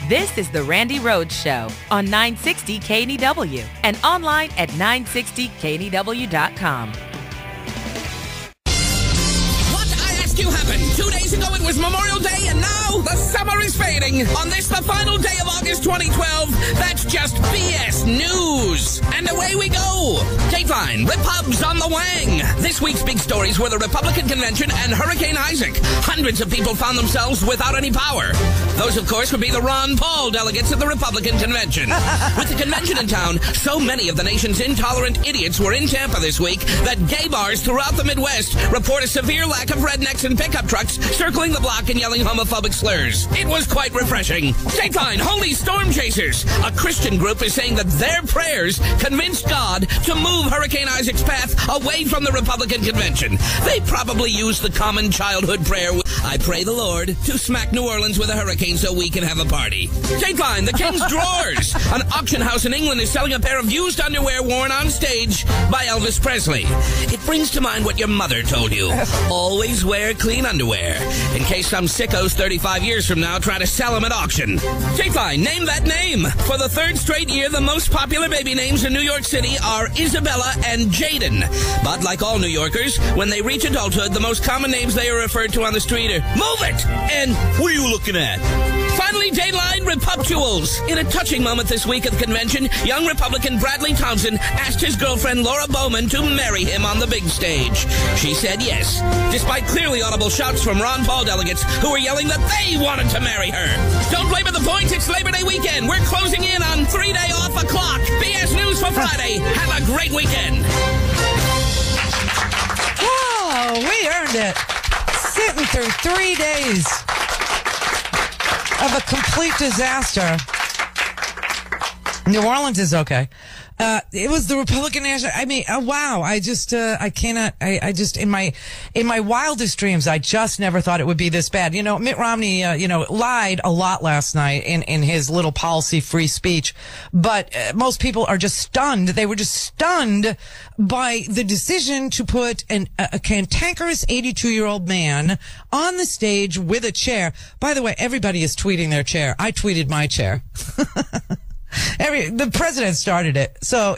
This is the Randi Rhodes Show on 960 KNEW and online at 960KNEW.com. You happened. 2 days ago it was Memorial Day, and now the summer is fading. On this, the final day of August 2012, that's just BS news. And away we go. Dateline, Repubs on the wang. This week's big stories were the Republican Convention and Hurricane Isaac. Hundreds of people found themselves without any power. Those, of course, would be the Ron Paul delegates at the Republican Convention. With the convention in town, so many of the nation's intolerant idiots were in Tampa this week that gay bars throughout the Midwest report a severe lack of rednecks and pickup trucks circling the block and yelling homophobic slurs. It was quite refreshing. Dateline, Holy Storm Chasers. A Christian group is saying that their prayers convinced God to move Hurricane Isaac's path away from the Republican Convention. They probably used the common childhood prayer, I pray the Lord to smack New Orleans with a hurricane so we can have a party. Dateline, the King's Drawers. An auction house in England is selling a pair of used underwear worn on stage by Elvis Presley. It brings to mind what your mother told you. Always wear clean underwear, in case some sickos 35 years from now try to sell them at auction. Dateline, name that name. For the third straight year, the most popular baby names in New York City are Isabella and Jaden. But like all New Yorkers, when they reach adulthood, the most common names they are referred to on the street are Move It and What are you looking at? Finally, Dateline, Repubtuals. In a touching moment this week at the convention, young Republican Bradley Thompson asked his girlfriend Laura Bowman to marry him on the big stage. She said yes, despite clearly audible shouts from Ron Paul delegates who were yelling that they wanted to marry her. Don't blame it the points, it's Labor Day weekend. We're closing in on 3 day off a clock. BS News for Friday. Have a great weekend. Oh, we earned it. Sitting through 3 days of a complete disaster. New Orleans is okay. It was the Republican National. I mean, wow. I just in my wildest dreams, I just never thought it would be this bad. You know, Mitt Romney, lied a lot last night in his little policy-free speech. But most people are just stunned. They were just stunned by the decision to put a cantankerous 82-year-old man on the stage with a chair. By the way, everybody is tweeting their chair. I tweeted my chair. The president started it. So,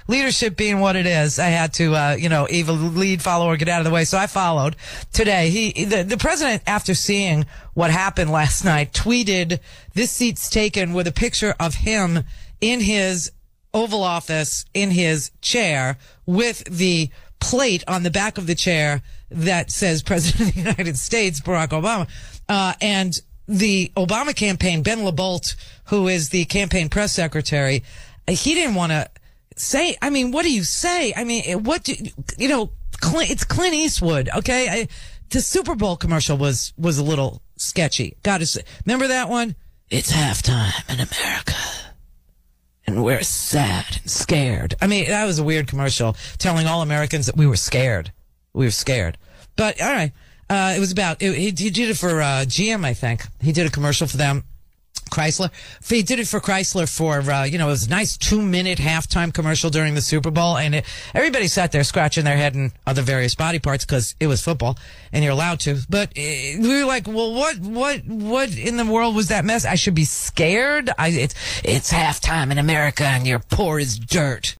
leadership being what it is, I had to, either lead, follow, or get out of the way. So I followed today. The president, after seeing what happened last night, tweeted, "This seat's taken," with a picture of him in his Oval Office, in his chair, with the plate on the back of the chair that says President of the United States, Barack Obama. And the Obama campaign, Ben LaBolt, who is the campaign press secretary, he didn't want to say, I mean, what do you say? I mean, it's Clint Eastwood, okay? The Super Bowl commercial was a little sketchy. Gotta say, remember that one? It's halftime in America, and we're sad and scared. I mean, that was a weird commercial telling all Americans that we were scared. We were scared. But, all right. It was about, he did it for GM, I think. He did a commercial for them. Chrysler. He did it for Chrysler for, it was a nice 2-minute halftime commercial during the Super Bowl. And everybody sat there scratching their head and other various body parts because it was football and you're allowed to. But we were like, well, what in the world was that mess? I should be scared? It's halftime in America and you're poor as dirt.